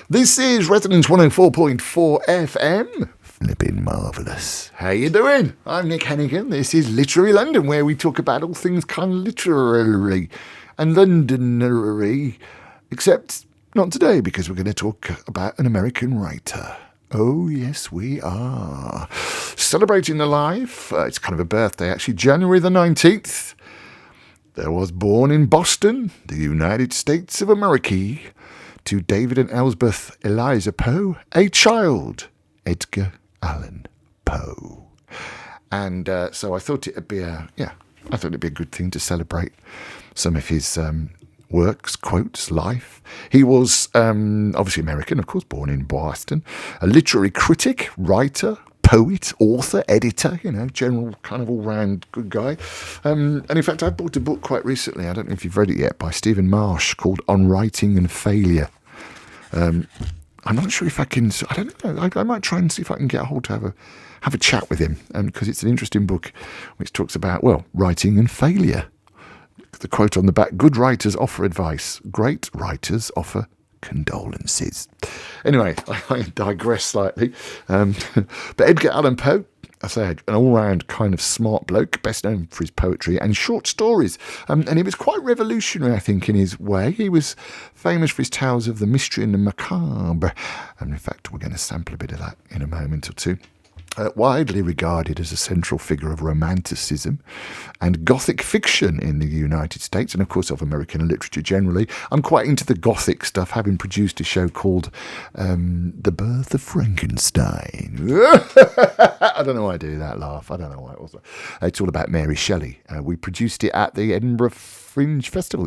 This is Resonance 104.4 FM. Flipping marvellous. How you doing? I'm Nick Hennegan. This is Literary London, where we talk about all things kind of literary and Londonary, except not today, because we're going to talk about an American writer. Oh, yes, we are. Celebrating the life. It's kind of a birthday, actually. January the 19th. There was born in Boston, the United States of America, to David and Elsbeth Eliza Poe, a child, Edgar Allan Poe. And so I thought it'd be a good thing to celebrate some of his works, quotes, life. He was obviously American, of course, born in Boston, a literary critic, writer, poet, author, editor, general kind of all-round good guy. And in fact, I bought a book quite recently, I don't know if you've read it yet, by Stephen Marsh, called On Writing and Failure. I'm not sure if I can, I don't know, I might try and see if I can get a hold to have a chat with him, because it's an interesting book which talks about, writing and failure. The quote on the back: good writers offer advice, great writers offer condolences. Anyway, I digress slightly. But Edgar Allan Poe, I say, an all-round kind of smart bloke, best known for his poetry and short stories. And he was quite revolutionary, I think, in his way. He was famous for his tales of the mystery and the macabre. And in fact, we're going to sample a bit of that in a moment or two. Widely regarded as a central figure of Romanticism and Gothic fiction in the United States, and of course of American literature generally. I'm quite into the Gothic stuff, having produced a show called The Birth of Frankenstein. I don't know why I do that laugh. I don't know why it was. It's all about Mary Shelley. We produced it at the Edinburgh Festival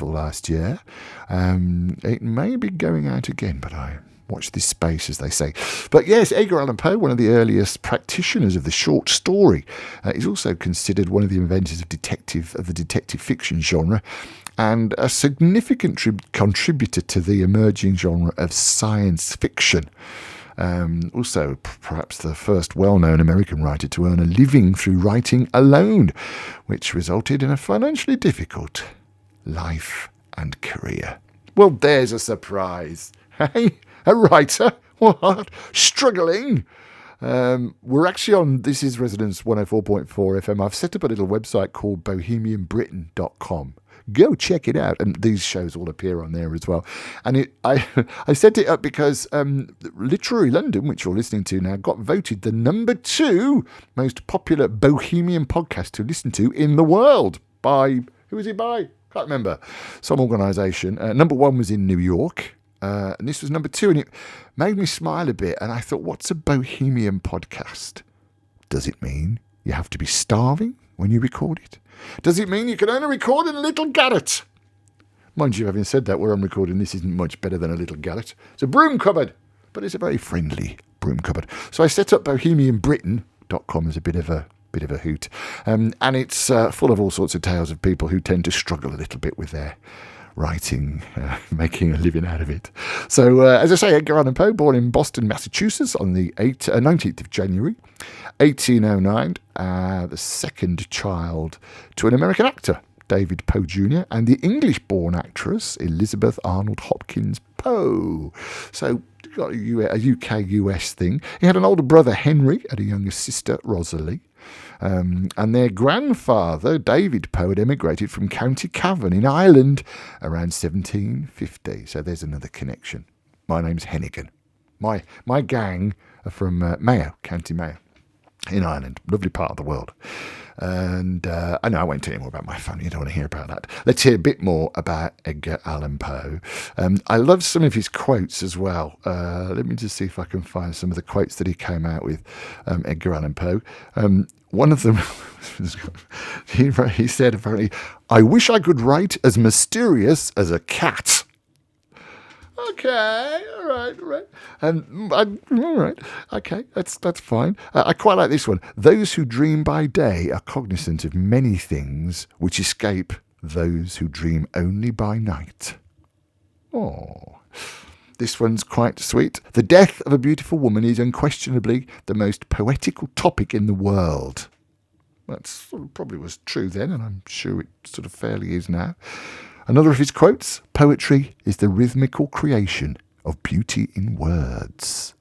last year. It may be going out again, but I watch this space, as they say. But yes, Edgar Allan Poe, one of the earliest practitioners of the short story, is also considered one of the inventors of the detective fiction genre, and a significant contributor to the emerging genre of science fiction. Also, perhaps the first well-known American writer to earn a living through writing alone, which resulted in a financially difficult life and career. Well, there's a surprise. Hey? A writer? What? Struggling? We're actually on, this is Resonance 104.4 FM. I've set up a little website called bohemianbritain.com. Go check it out. And these shows all appear on there as well. And I set it up because Literary London, which you're listening to now, got voted the number 2 most popular Bohemian podcast to listen to in the world. By, who is it by? Can't remember. Some organisation. Number 1 was in New York. And this was number 2, and it made me smile a bit. And I thought, what's a Bohemian podcast? Does it mean you have to be starving when you record it? Does it mean you can only record in a little garret? Mind you, having said that, where I'm recording this isn't much better than a little garret. It's a broom cupboard, but it's a very friendly broom cupboard. So I set up bohemianbritain.com as a bit of a hoot. And it's full of all sorts of tales of people who tend to struggle a little bit with their writing, making a living out of it. So, as I say, Edgar Allan Poe, born in Boston, Massachusetts on the 19th of January, 1809, the second child to an American actor, David Poe Jr., and the English-born actress, Elizabeth Arnold Hopkins Poe. So, got a UK-US thing. He had an older brother, Henry, and a younger sister, Rosalie. And their grandfather, David Poe, had emigrated from County Cavan in Ireland around 1750. So there's another connection. My name's Hennegan. My gang are from Mayo, County Mayo, in Ireland. Lovely part of the world. And I know I won't tell you more about my family. You don't want to hear about that. Let's hear a bit more about Edgar Allan Poe. I love some of his quotes as well. Let me just see if I can find some of the quotes that he came out with, Edgar Allan Poe. One of them, he said, apparently, "I wish I could write as mysterious as a cat." Okay, all right. All right, okay, that's fine. I quite like this one. "Those who dream by day are cognizant of many things which escape those who dream only by night." Oh, this one's quite sweet. "The death of a beautiful woman is unquestionably the most poetical topic in the world." That probably was true then, and I'm sure it sort of fairly is now. Another of his quotes: "Poetry is the rhythmical creation of beauty in words.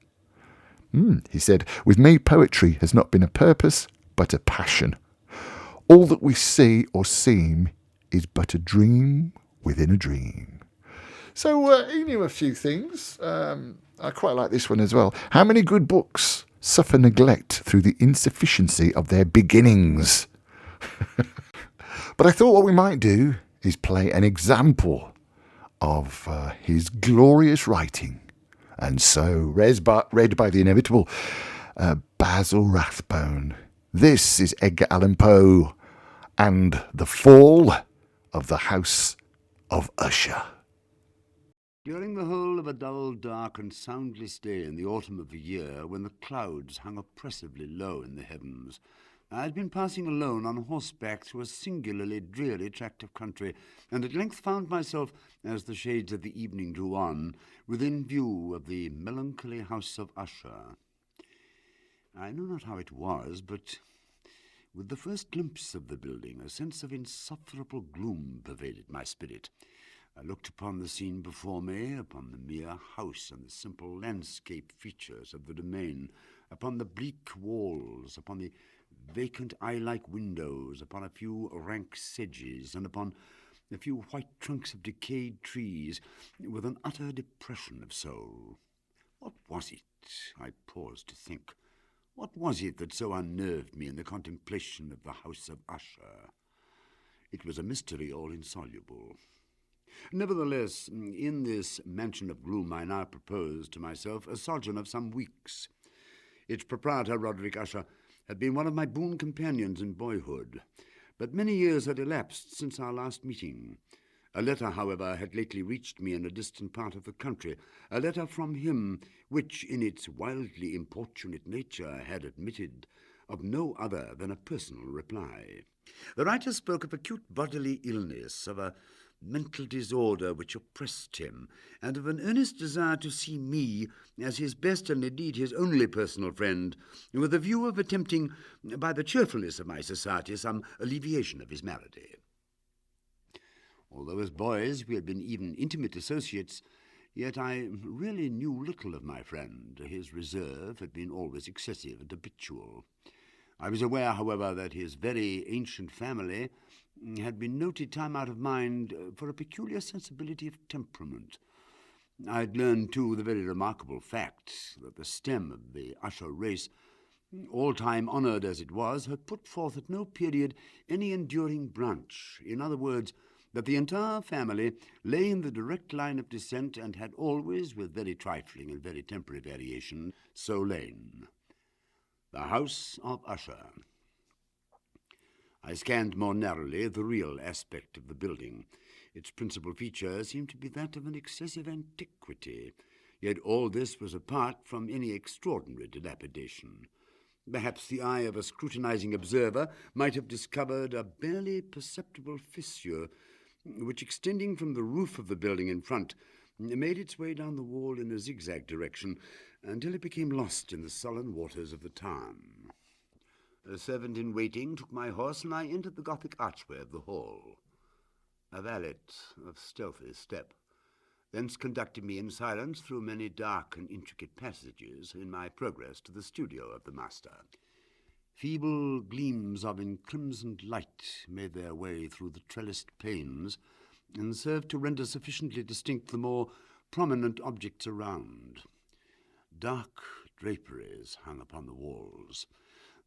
He said, with me, poetry has not been a purpose, but a passion. All that we see or seem is but a dream within a dream. So he knew a few things. I quite like this one as well. How many good books suffer neglect through the insufficiency of their beginnings? But I thought what we might do is play an example of his glorious writing. And so, read by the inevitable Basil Rathbone. This is Edgar Allan Poe and the Fall of the House of Usher. During the whole of a dull, dark, and soundless day in the autumn of the year, when the clouds hung oppressively low in the heavens, I had been passing alone on horseback through a singularly dreary tract of country, and at length found myself, as the shades of the evening drew on, within view of the melancholy house of Usher. I know not how it was, but with the first glimpse of the building, a sense of insufferable gloom pervaded my spirit. I looked upon the scene before me, upon the mere house and the simple landscape features of the domain, upon the bleak walls, upon the vacant eye-like windows, upon a few rank sedges, and upon a few white trunks of decayed trees, with an utter depression of soul. What was it? I paused to think. What was it that so unnerved me in the contemplation of the house of Usher? It was a mystery all insoluble. Nevertheless, in this mansion of gloom I now proposed to myself a sojourn of some weeks. Its proprietor, Roderick Usher, had been one of my boon companions in boyhood, but many years had elapsed since our last meeting. A letter, however, had lately reached me in a distant part of the country, a letter from him which, in its wildly importunate nature, had admitted of no other than a personal reply. The writer spoke of acute bodily illness, of a mental disorder which oppressed him, and of an earnest desire to see me as his best and indeed his only personal friend, with a view of attempting, by the cheerfulness of my society, some alleviation of his malady. Although as boys we had been even intimate associates, yet I really knew little of my friend. His reserve had been always excessive and habitual. I was aware, however, that his very ancient family had been noted time out of mind for a peculiar sensibility of temperament. I had learned, too, the very remarkable fact that the stem of the Usher race, all-time honoured as it was, had put forth at no period any enduring branch. In other words, that the entire family lay in the direct line of descent and had always, with very trifling and very temporary variation, so lain. The House of Usher. I scanned more narrowly the real aspect of the building. Its principal feature seemed to be that of an excessive antiquity, yet all this was apart from any extraordinary dilapidation. Perhaps the eye of a scrutinizing observer might have discovered a barely perceptible fissure, which, extending from the roof of the building in front, made its way down the wall in a zigzag direction until it became lost in the sullen waters of the Tarn. A servant in waiting took my horse, and I entered the Gothic archway of the hall. A valet of stealthy step thence conducted me in silence through many dark and intricate passages in my progress to the studio of the master. Feeble gleams of encrimsoned light made their way through the trellised panes and served to render sufficiently distinct the more prominent objects around. Dark draperies hung upon the walls.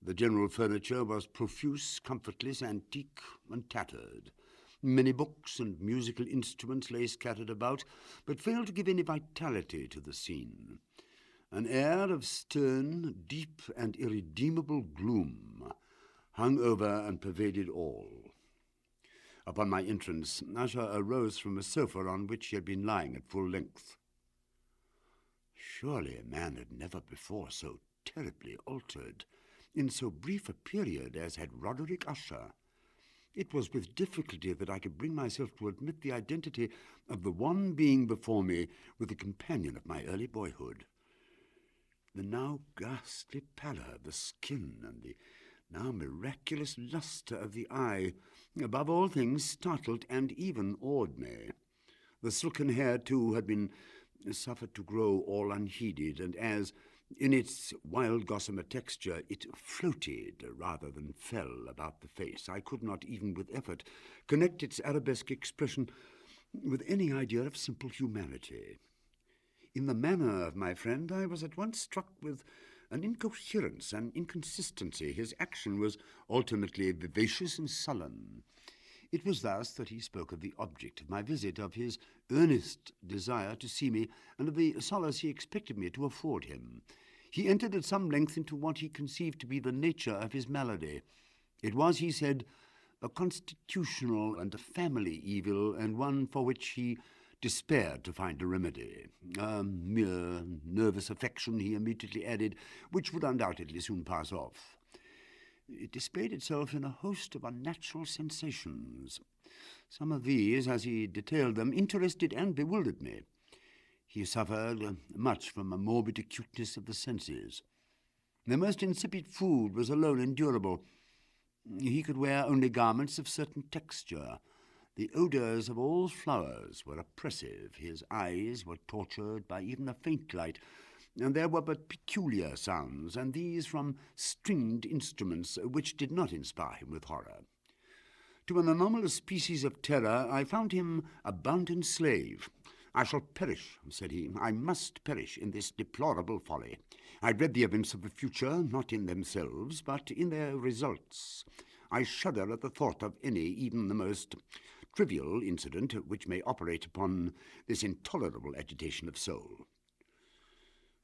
The general furniture was profuse, comfortless, antique, and tattered. Many books and musical instruments lay scattered about, but failed to give any vitality to the scene. An air of stern, deep, and irredeemable gloom hung over and pervaded all. Upon my entrance, Usher arose from a sofa on which he had been lying at full length. Surely a man had never before so terribly altered in so brief a period as had Roderick Usher. It was with difficulty that I could bring myself to admit the identity of the one being before me with the companion of my early boyhood. The now ghastly pallor of the skin and the now miraculous lustre of the eye, above all things, startled and even awed me. The silken hair, too, had been suffered to grow all unheeded, and as, in its wild gossamer texture, it floated rather than fell about the face, I could not, even with effort, connect its arabesque expression with any idea of simple humanity. In the manner of my friend, I was at once struck with an incoherence and inconsistency. His action was alternately vivacious and sullen. It was thus that he spoke of the object of my visit, of his earnest desire to see me, and of the solace he expected me to afford him. He entered at some length into what he conceived to be the nature of his malady. It was, he said, a constitutional and a family evil, and one for which he despaired to find a remedy. A mere nervous affection, he immediately added, which would undoubtedly soon pass off. It displayed itself in a host of unnatural sensations. Some of these, as he detailed them, interested and bewildered me. He suffered much from a morbid acuteness of the senses. The most insipid food was alone endurable. He could wear only garments of certain texture. The odours of all flowers were oppressive. His eyes were tortured by even a faint light, and there were but peculiar sounds, and these from stringed instruments, which did not inspire him with horror. To an anomalous species of terror I found him a bounden slave. "I shall perish," said he. "I must perish in this deplorable folly. I dread the events of the future, not in themselves, but in their results. I shudder at the thought of any, even the most trivial incident, which may operate upon this intolerable agitation of soul."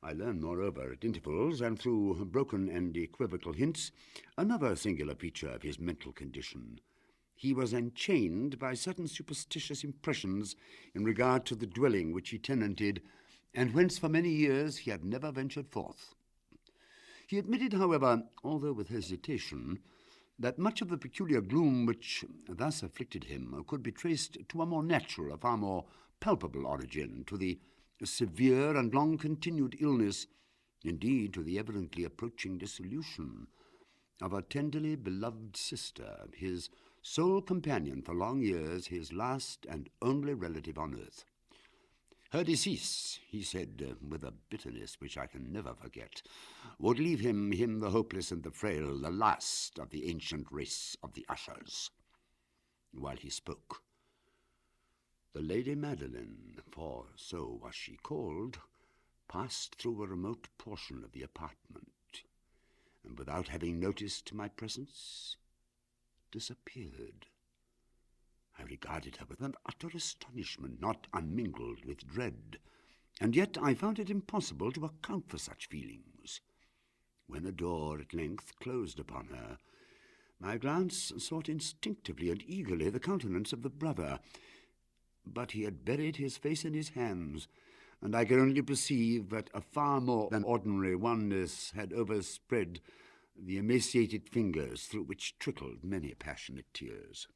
I learned, moreover, at intervals, and through broken and equivocal hints, another singular feature of his mental condition. He was enchained by certain superstitious impressions in regard to the dwelling which he tenanted, and whence for many years he had never ventured forth. He admitted, however, although with hesitation, that much of the peculiar gloom which thus afflicted him could be traced to a more natural, a far more palpable origin, to the severe and long-continued illness, indeed to the evidently approaching dissolution, of a tenderly beloved sister, his sole companion for long years, his last and only relative on earth. Her decease, he said, with a bitterness which I can never forget, would leave him the hopeless and the frail, the last of the ancient race of the Ushers. While he spoke, the Lady Madeline, for so was she called, passed through a remote portion of the apartment, and without having noticed my presence, disappeared. I regarded her with an utter astonishment, not unmingled with dread, and yet I found it impossible to account for such feelings. When a door at length closed upon her, my glance sought instinctively and eagerly the countenance of the brother, but he had buried his face in his hands, and I could only perceive that a far more than ordinary wanness had overspread the emaciated fingers through which trickled many passionate tears.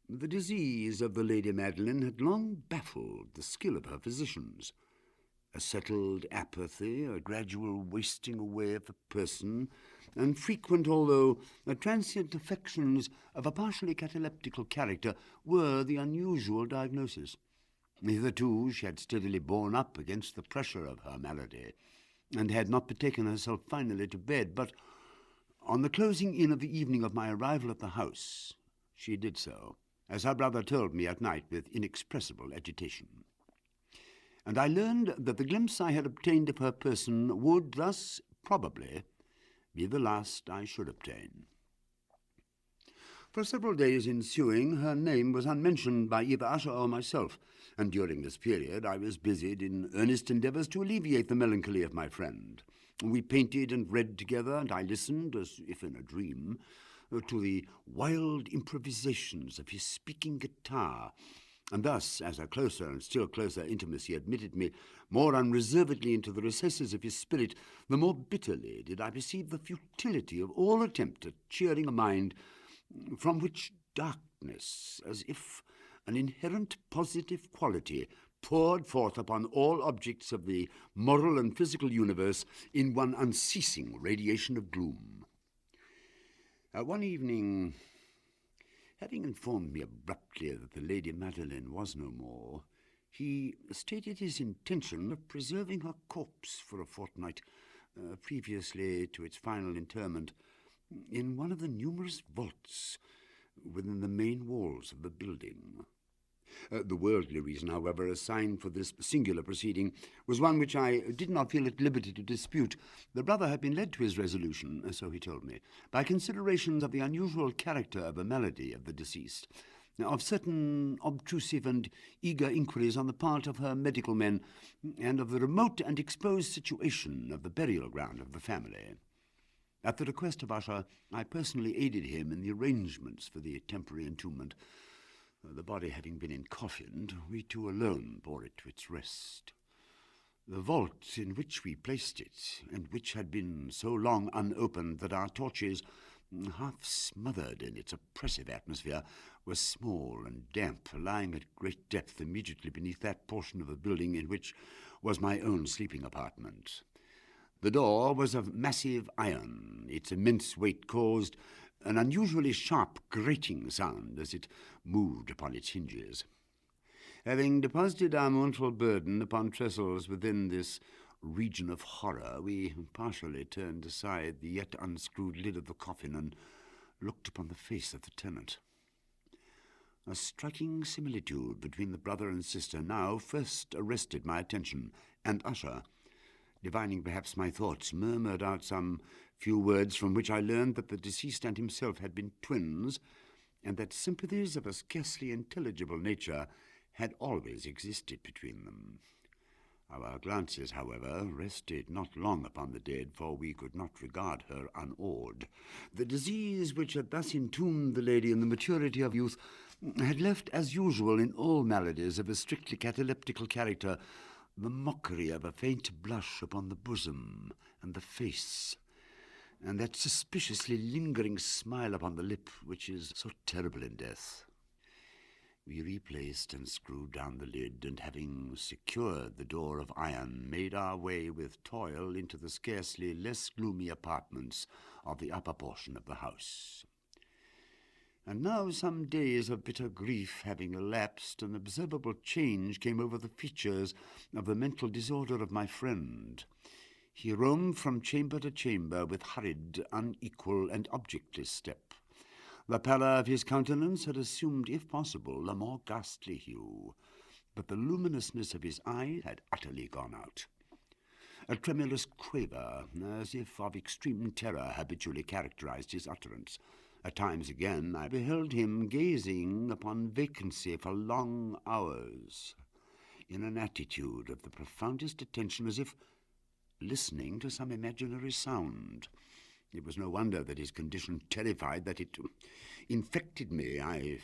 The disease of the Lady Madeline had long baffled the skill of her physicians. A settled apathy, a gradual wasting away of the person, and frequent, although transient affections of a partially cataleptical character were the unusual diagnosis. Hitherto she had steadily borne up against the pressure of her malady, and had not betaken herself finally to bed, but on the closing in of the evening of my arrival at the house, she did so, as her brother told me at night with inexpressible agitation. And I learned that the glimpse I had obtained of her person would thus probably be the last I should obtain. For several days ensuing, her name was unmentioned by either Usher or myself, and during this period I was busied in earnest endeavours to alleviate the melancholy of my friend. We painted and read together, and I listened, as if in a dream, to the wild improvisations of his speaking guitar, and thus, as a closer and still closer intimacy admitted me more unreservedly into the recesses of his spirit, the more bitterly did I perceive the futility of all attempt at cheering a mind from which darkness, as if an inherent positive quality, poured forth upon all objects of the moral and physical universe in one unceasing radiation of gloom. One evening, having informed me abruptly that the Lady Madeline was no more, He stated his intention of preserving her corpse for a fortnight, previously to its final interment, in one of the numerous vaults within the main walls of the building. The worldly reason, however, assigned for this singular proceeding was one which I did not feel at liberty to dispute. The brother had been led to his resolution, so he told me, by considerations of the unusual character of the malady of the deceased, of certain obtrusive and eager inquiries on the part of her medical men, and of the remote and exposed situation of the burial ground of the family. At the request of Usher, I personally aided him in the arrangements for the temporary entombment. The body having been encoffined, we two alone bore it to its rest. The vault in which we placed it, and which had been so long unopened that our torches, half smothered in its oppressive atmosphere, were small and damp, lying at great depth immediately beneath that portion of the building in which was my own sleeping apartment. The door was of massive iron. Its immense weight caused an unusually sharp grating sound as it moved upon its hinges. Having deposited our mournful burden upon trestles within this region of horror, we partially turned aside the yet unscrewed lid of the coffin and looked upon the face of the tenant. A striking similitude between the brother and sister now first arrested my attention, and Usher, divining perhaps my thoughts, murmured out some few words from which I learned that the deceased and himself had been twins, and that sympathies of a scarcely intelligible nature had always existed between them. Our glances, however, rested not long upon the dead, for we could not regard her unawed. The disease which had thus entombed the lady in the maturity of youth had left, as usual in all maladies of a strictly cataleptical character, the mockery of a faint blush upon the bosom and the face, and that suspiciously lingering smile upon the lip which is so terrible in death. We replaced and screwed down the lid, and having secured the door of iron, made our way with toil into the scarcely less gloomy apartments of the upper portion of the house. And now, some days of bitter grief having elapsed, an observable change came over the features of the mental disorder of my friend. He roamed from chamber to chamber with hurried, unequal, and objectless step. The pallor of his countenance had assumed, if possible, a more ghastly hue, but the luminousness of his eye had utterly gone out. A tremulous quaver, as if of extreme terror, habitually characterized his utterance. At times again I beheld him gazing upon vacancy for long hours, in an attitude of the profoundest attention, as if listening to some imaginary sound. It was no wonder that his condition terrified, that it infected me. I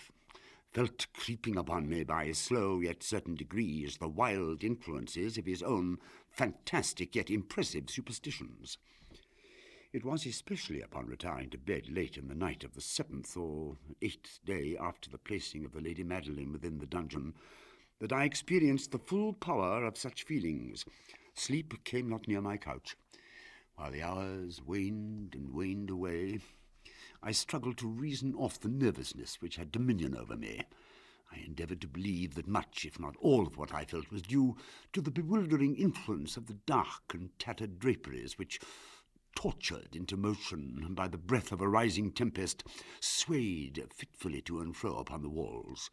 felt creeping upon me by slow yet certain degrees the wild influences of his own fantastic yet impressive superstitions. It was especially upon retiring to bed late in the night of the 7th or 8th day after the placing of the Lady Madeline within the dungeon that I experienced the full power of such feelings. Sleep came not near my couch. While the hours waned and waned away, I struggled to reason off the nervousness which had dominion over me. I endeavoured to believe that much, if not all, of what I felt was due to the bewildering influence of the dark and tattered draperies which, tortured into motion by the breath of a rising tempest, swayed fitfully to and fro upon the walls.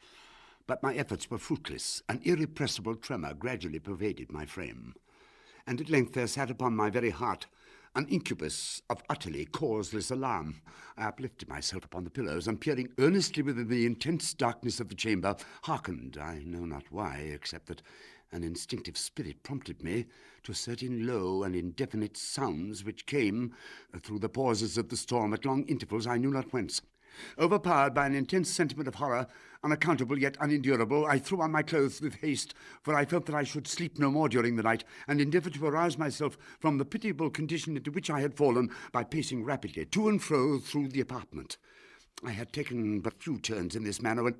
But my efforts were fruitless. An irrepressible tremor gradually pervaded my frame, and at length there sat upon my very heart an incubus of utterly causeless alarm. I uplifted myself upon the pillows, and peering earnestly within the intense darkness of the chamber, hearkened, I know not why, except that an instinctive spirit prompted me to certain low and indefinite sounds which came through the pauses of the storm at long intervals, I knew not whence. Overpowered by an intense sentiment of horror, unaccountable yet unendurable, I threw on my clothes with haste, for I felt that I should sleep no more during the night, and endeavoured to arouse myself from the pitiable condition into which I had fallen by pacing rapidly to and fro through the apartment. I had taken but few turns in this manner when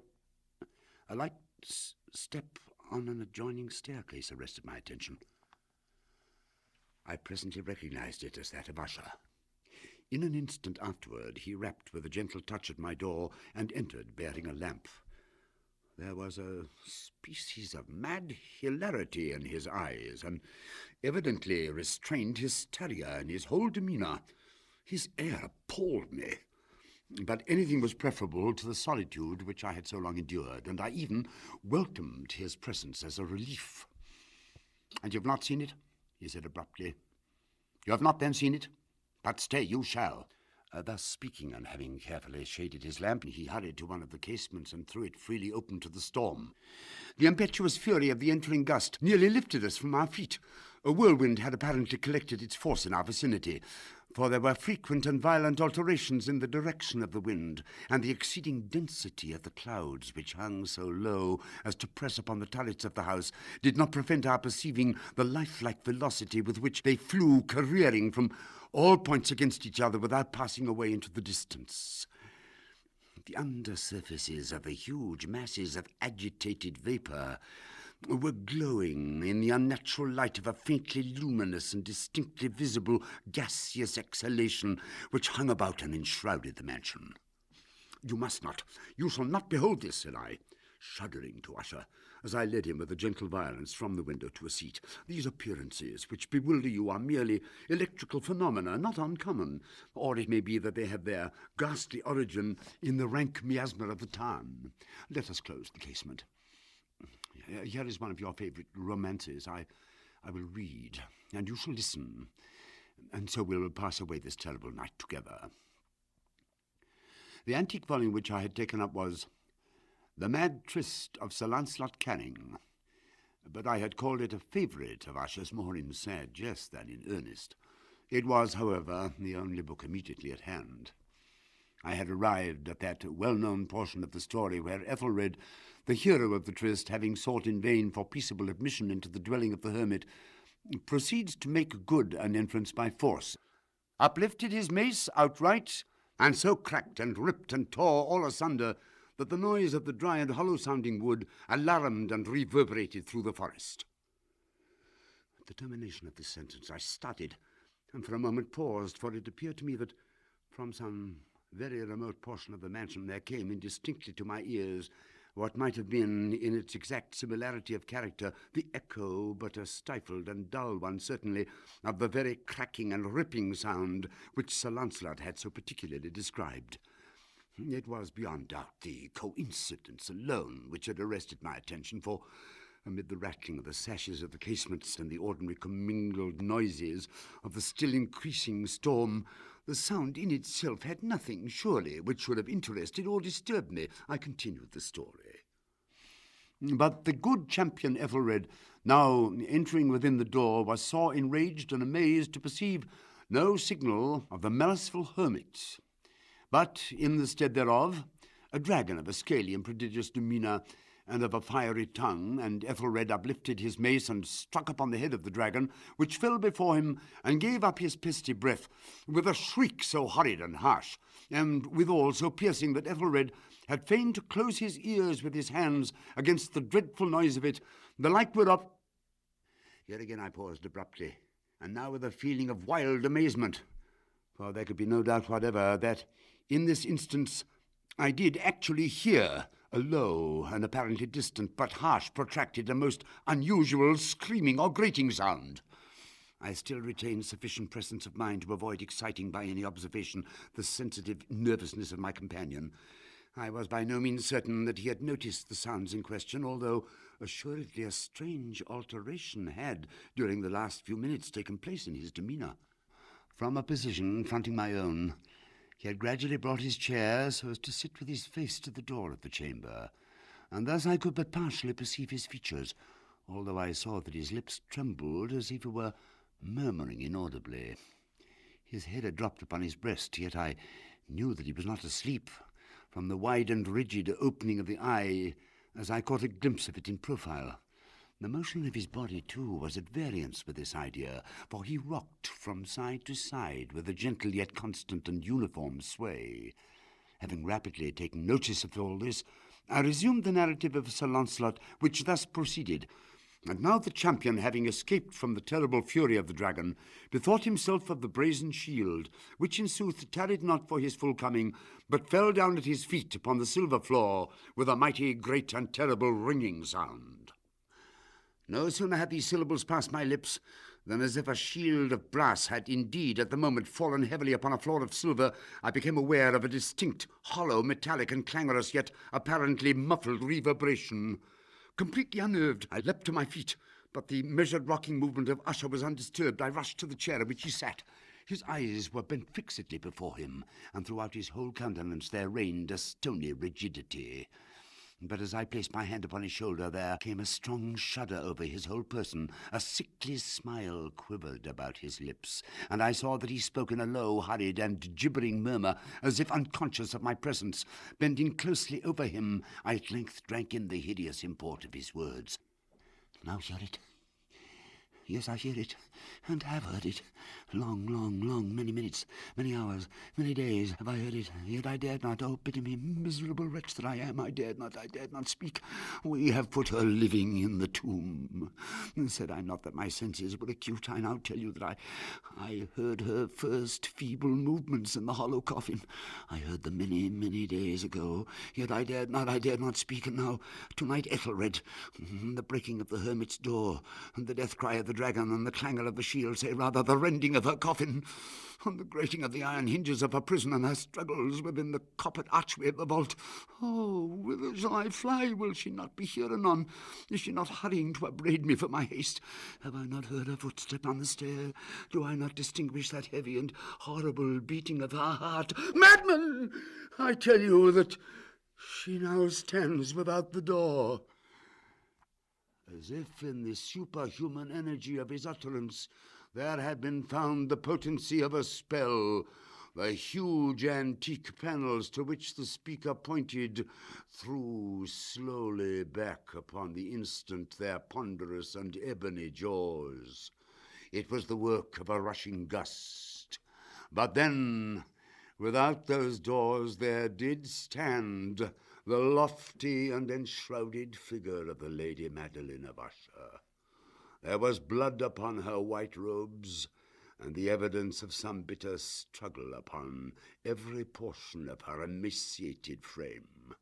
a light step on an adjoining staircase arrested my attention. I presently recognized it as that of Usher. In an instant afterward, he rapped with a gentle touch at my door and entered, bearing a lamp. There was a species of mad hilarity in his eyes, and evidently restrained hysteria in his whole demeanour. His air appalled me. But anything was preferable to the solitude which I had so long endured, and I even welcomed his presence as a relief. "And you've not seen it?" he said abruptly. "You have not then seen it? But stay, you shall." Thus speaking, and having carefully shaded his lamp, he hurried to one of the casements and threw it freely open to the storm. The impetuous fury of the entering gust nearly lifted us from our feet. A whirlwind had apparently collected its force in our vicinity, for there were frequent and violent alterations in the direction of the wind, and the exceeding density of the clouds, which hung so low as to press upon the turrets of the house, did not prevent our perceiving the lifelike velocity with which they flew careering from all points against each other without passing away into the distance. The undersurfaces of the huge masses of agitated vapour were glowing in the unnatural light of a faintly luminous and distinctly visible gaseous exhalation which hung about and enshrouded the mansion. "You must not, you shall not behold this," said I, shuddering to Usher, as I led him with a gentle violence from the window to a seat. "These appearances which bewilder you are merely electrical phenomena, not uncommon, or it may be that they have their ghastly origin in the rank miasma of the town. Let us close the casement. Here is one of your favourite romances. I will read, and you shall listen, and so we will pass away this terrible night together." The antique volume which I had taken up was The Mad Tryst of Sir Lancelot Canning, but I had called it a favourite of Usher's more in sad jest than in earnest. It was, however, the only book immediately at hand. I had arrived at that well-known portion of the story where Ethelred, the hero of the tryst, having sought in vain for peaceable admission into the dwelling of the hermit, proceeds to make good an entrance by force, uplifted his mace outright, and so cracked and ripped and tore all asunder that the noise of the dry and hollow-sounding wood alarmed and reverberated through the forest. At the termination of this sentence I started, and for a moment paused, for it appeared to me that from some very remote portion of the mansion there came indistinctly to my ears what might have been, in its exact similarity of character, the echo, but a stifled and dull one certainly, of the very cracking and ripping sound which Sir Lancelot had so particularly described. It was beyond doubt the coincidence alone which had arrested my attention, for amid the rattling of the sashes of the casements and the ordinary commingled noises of the still increasing storm, the sound in itself had nothing, surely, which should have interested or disturbed me. I continued the story. But the good champion Ethelred, now entering within the door, was sore enraged and amazed to perceive no signal of the merciful hermit, but, in the stead thereof, a dragon of a scaly and prodigious demeanour and of a fiery tongue, and Ethelred uplifted his mace and struck upon the head of the dragon, which fell before him and gave up his pesty breath with a shriek so horrid and harsh, and withal so piercing that Ethelred had fain to close his ears with his hands against the dreadful noise of it, the like whereof... Here again I paused abruptly, and now with a feeling of wild amazement, for there could be no doubt whatever that, in this instance, I did actually hear a low and apparently distant but harsh, protracted, and most unusual screaming or grating sound. I still retained sufficient presence of mind to avoid exciting by any observation the sensitive nervousness of my companion. I was by no means certain that he had noticed the sounds in question, although assuredly a strange alteration had, during the last few minutes, taken place in his demeanour. From a position fronting my own, he had gradually brought his chair so as to sit with his face to the door of the chamber, and thus I could but partially perceive his features, although I saw that his lips trembled as if he were murmuring inaudibly. His head had dropped upon his breast, yet I knew that he was not asleep, from the wide and rigid opening of the eye, as I caught a glimpse of it in profile. The motion of his body, too, was at variance with this idea, for he rocked from side to side with a gentle yet constant and uniform sway. Having rapidly taken notice of all this, I resumed the narrative of Sir Lancelot, which thus proceeded. And now the champion, having escaped from the terrible fury of the dragon, bethought himself of the brazen shield, which in sooth tarried not for his full coming, but fell down at his feet upon the silver floor with a mighty, great, and terrible ringing sound. No sooner had these syllables passed my lips than, as if a shield of brass had indeed at the moment fallen heavily upon a floor of silver, I became aware of a distinct, hollow, metallic, and clangorous, yet apparently muffled reverberation. Completely unnerved, I leapt to my feet, but the measured rocking movement of Usher was undisturbed. I rushed to the chair in which he sat. His eyes were bent fixedly before him, and throughout his whole countenance there reigned a stony rigidity. But as I placed my hand upon his shoulder, there came a strong shudder over his whole person. A sickly smile quivered about his lips, and I saw that he spoke in a low, hurried, and gibbering murmur, as if unconscious of my presence. Bending closely over him, I at length drank in the hideous import of his words. Now hear it. Yes, I hear it, and have heard it. Long, many minutes, many hours, many days have I heard it, yet I dared not. Oh, pity me, miserable wretch that I am, I dared not speak. We have put her living in the tomb. Said I not that my senses were acute? I now tell you that I heard her first feeble movements in the hollow coffin. I heard them many days ago, yet I dared not speak. And now, tonight, Ethelred, the breaking of the hermit's door, and the death cry of the dragon, and the clangor of the shield, say rather the rending of her coffin, and the grating of the iron hinges of her prison, and her struggles within the coppered archway of the vault. Oh, whither shall I fly? Will she not be here anon? Is she not hurrying to upbraid me for my haste? Have I not heard her footstep on the stair? Do I not distinguish that heavy and horrible beating of her heart? Madman! I tell you that she now stands without the door. As if in the superhuman energy of his utterance there had been found the potency of a spell, the huge antique panels to which the speaker pointed threw slowly back upon the instant their ponderous and ebony jaws. It was the work of a rushing gust. But then, without those doors, there did stand the lofty and enshrouded figure of the Lady Madeline of Usher. There was blood upon her white robes, and the evidence of some bitter struggle upon every portion of her emaciated frame.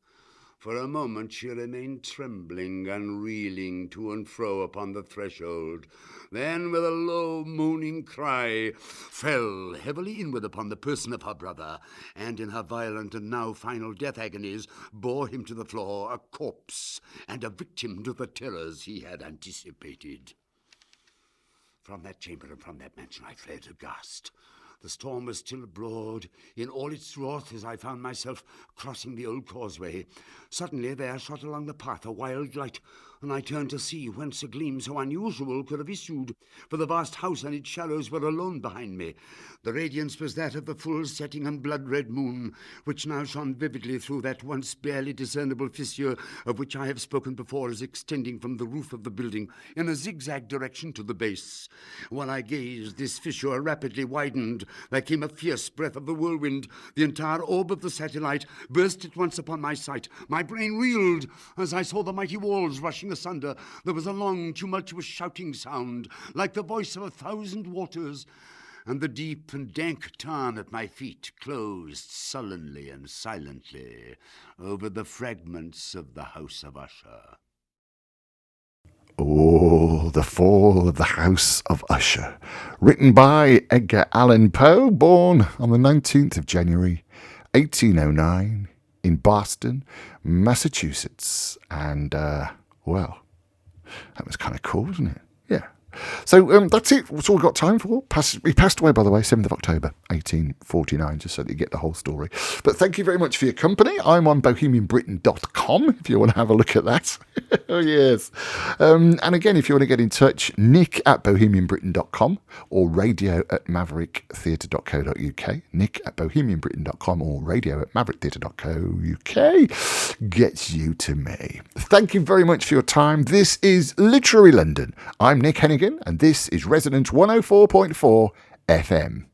For a moment she remained trembling and reeling to and fro upon the threshold, then with a low moaning cry fell heavily inward upon the person of her brother, and in her violent and now final death agonies bore him to the floor, a corpse and a victim to the terrors he had anticipated. From that chamber and from that mansion I fled aghast. The storm was still abroad in all its wrath as I found myself crossing the old causeway. Suddenly there shot along the path a wild light, and I turned to see whence a gleam so unusual could have issued, for the vast house and its shadows were alone behind me. The radiance was that of the full setting and blood-red moon, which now shone vividly through that once barely discernible fissure of which I have spoken before as extending from the roof of the building in a zigzag direction to the base. While I gazed, this fissure rapidly widened. There came a fierce breath of the whirlwind. The entire orb of the satellite burst at once upon my sight. My brain reeled as I saw the mighty walls rushing asunder. There was a long, tumultuous shouting sound, like the voice of 1,000 waters, and the deep and dank tarn at my feet closed sullenly and silently over the fragments of the House of Usher. Oh, The Fall of the House of Usher, written by Edgar Allan Poe, born on the 19th of January, 1809, in Boston, Massachusetts. And, well, that was kind of cool, wasn't it? Yeah. So that's it. That's all we've got time for. He passed away, by the way, 7th of October, 1849, just so that you get the whole story. But thank you very much for your company. I'm on bohemianbritain.com if you want to have a look at that. Oh, yes. And again, if you want to get in touch, nick@bohemianbritain.com or radio@mavericktheatre.co.uk. Nick@bohemianbritain.com or radio@mavericktheatre.co.uk gets you to me. Thank you very much for your time. This is Literary London. I'm Nick Hennegan, and this is Resonance 104.4 FM.